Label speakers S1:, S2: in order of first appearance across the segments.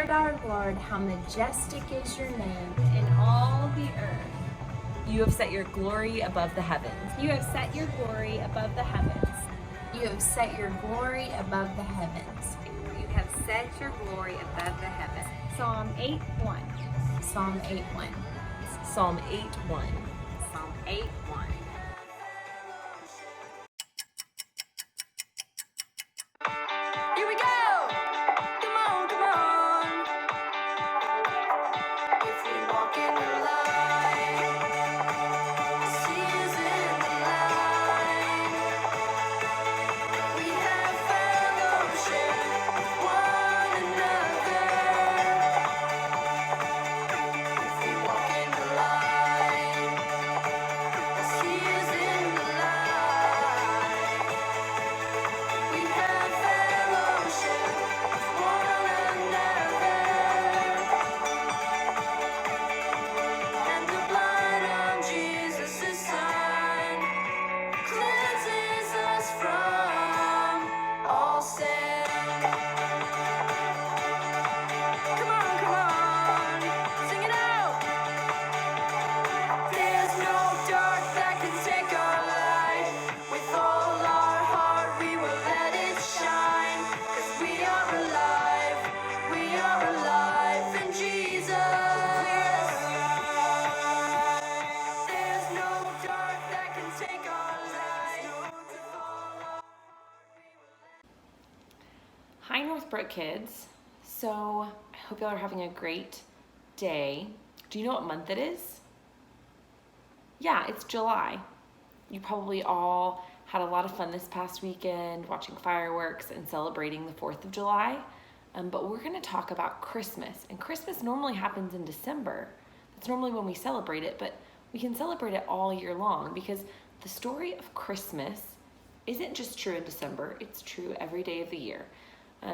S1: Lord, our Lord, how majestic is your name in all the earth.
S2: You have set your glory above the heavens.
S1: You have set your glory above the heavens.
S3: You have set your glory above the heavens.
S4: You have set your glory above the heavens.
S1: Psalm 8:1.
S3: Psalm 8:1.
S2: Psalm 8:1.
S4: Psalm 8:1.
S5: Here we go! Come on, come on! If we walk in the light, see us in the light. We have fellowship with one another. If we walk in the light, see us in the light. We have fellowship with one another, and the blood of Jesus' Son cleanses us from all sin. Come on, sing it out. There's no dark that can take our light. With all our heart we will let it shine. 'Cause we are alive in Jesus. There's no dark that can take our light.
S2: Hi, Northbrook kids. So, I hope y'all are having a great day. Do you know what month it is? Yeah, it's July. You probably all had a lot of fun this past weekend watching fireworks and celebrating the 4th of July. But we're going to talk about Christmas. And Christmas normally happens in December. That's normally when we celebrate it, but we can celebrate it all year long because the story of Christmas isn't just true in December, it's true every day of the year.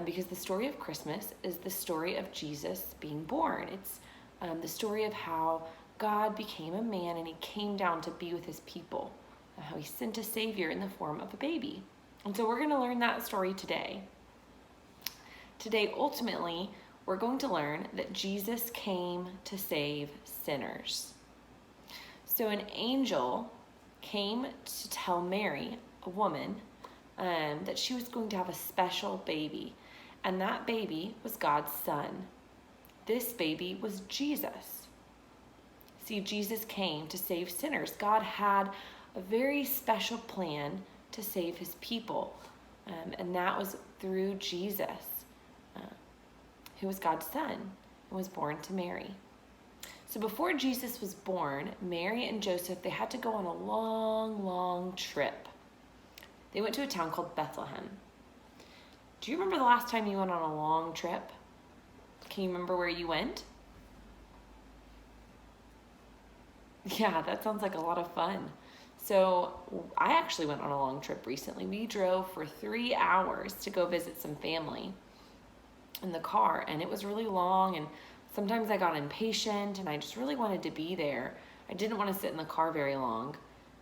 S2: Because the story of Christmas is the story of Jesus being born. It's the story of how God became a man and he came down to be with his people, how he sent a savior in the form of a baby. And so we're going to learn that story today. Today, ultimately, we're going to learn that Jesus came to save sinners. So an angel came to tell Mary, a woman, that she was going to have a special baby, and that baby was God's son. This baby was Jesus. See, Jesus came to save sinners. God had a very special plan to save his people, and that was through Jesus, who was God's son and was born to Mary. So before Jesus was born, Mary and Joseph, they had to go on a long, long trip. They went to a town called Bethlehem. Do you remember the last time you went on a long trip? Can you remember where you went? Yeah, that sounds like a lot of fun. So I actually went on a long trip recently. We drove for 3 hours to go visit some family in the car, and it was really long, and sometimes I got impatient and I just really wanted to be there. I didn't want to sit in the car very long.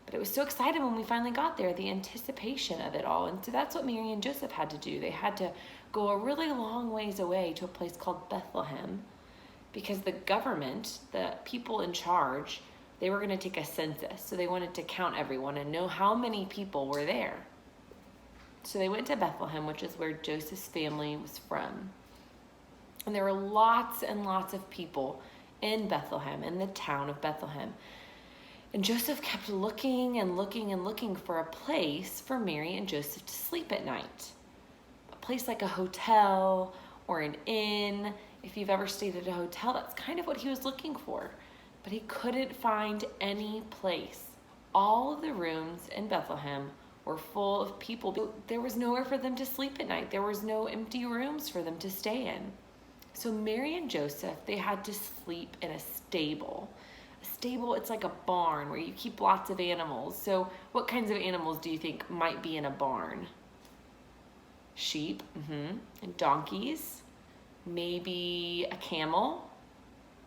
S2: But it was so exciting when we finally got there, the anticipation of it all. And so that's what Mary and Joseph had to do. They had to go a really long ways away to a place called Bethlehem because the government, the people in charge, they were going to take a census. So they wanted to count everyone and know how many people were there. So they went to Bethlehem, which is where Joseph's family was from. And there were lots and lots of people in Bethlehem, in the town of Bethlehem. And Joseph kept looking and looking and looking for a place for Mary and Joseph to sleep at night. A place like a hotel or an inn. If you've ever stayed at a hotel, that's kind of what he was looking for. But he couldn't find any place. All of the rooms in Bethlehem were full of people. There was nowhere for them to sleep at night. There was no empty rooms for them to stay in. So Mary and Joseph, they had to sleep in a stable. A stable, it's like a barn where you keep lots of animals. So what kinds of animals do you think might be in a barn? Sheep, and donkeys, maybe a camel.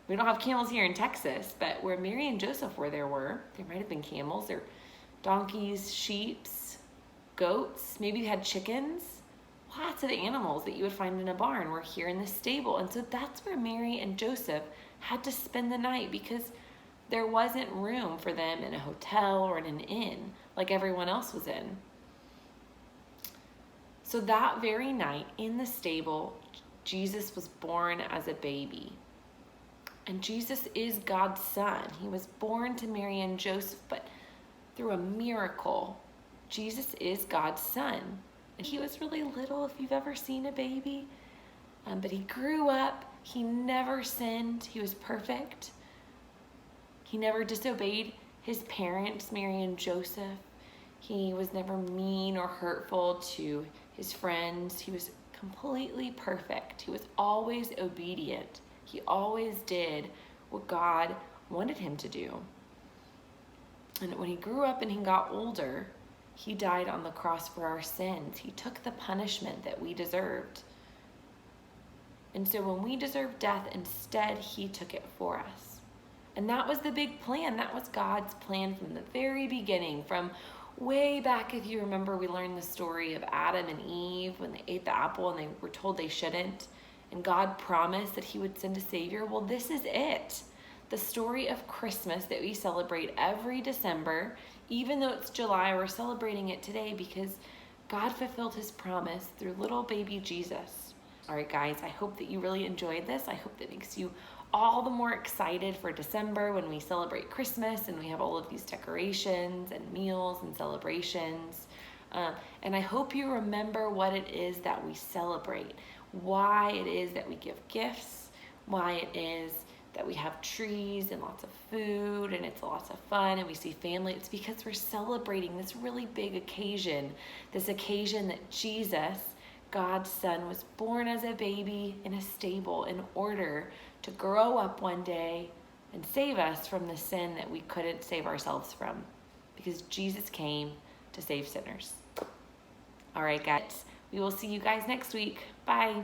S2: We don't have camels here in Texas, but where Mary and Joseph were, there might have been camels or donkeys, sheep, goats, maybe they had chickens. lots of animals that you would find in a barn were here in the stable. And so that's where Mary and Joseph had to spend the night, because there wasn't room for them in a hotel or in an inn like everyone else was in. So that very night in the stable, Jesus was born as a baby. And Jesus is God's son. He was born to Mary and Joseph, but through a miracle, Jesus is God's son. And he was really little, if you've ever seen a baby. But he grew up. He never sinned. He was perfect. He never disobeyed his parents, Mary and Joseph. He was never mean or hurtful to his friends. He was completely perfect. He was always obedient. He always did what God wanted him to do. And when he grew up and he got older, he died on the cross for our sins. He took the punishment that we deserved. And so when we deserved death, instead, he took it for us. And that was the big plan. That was God's plan from the very beginning. From way back, if you remember, we learned the story of Adam and Eve when they ate the apple and they were told they shouldn't. And God promised that he would send a savior. Well, this is it. The story of Christmas that we celebrate every December, even though it's July, we're celebrating it today because God fulfilled his promise through little baby Jesus. All right, guys, I hope that you really enjoyed this. I hope that makes you all the more excited for December when we celebrate Christmas and we have all of these decorations and meals and celebrations. And I hope you remember what it is that we celebrate, why it is that we give gifts, why it is that we have trees and lots of food and it's lots of fun and we see family. It's because we're celebrating this really big occasion, this occasion that Jesus, God's son, was born as a baby in a stable in order to grow up one day and save us from the sin that we couldn't save ourselves from, because Jesus came to save sinners. All right, guys, we will see you guys next week. Bye.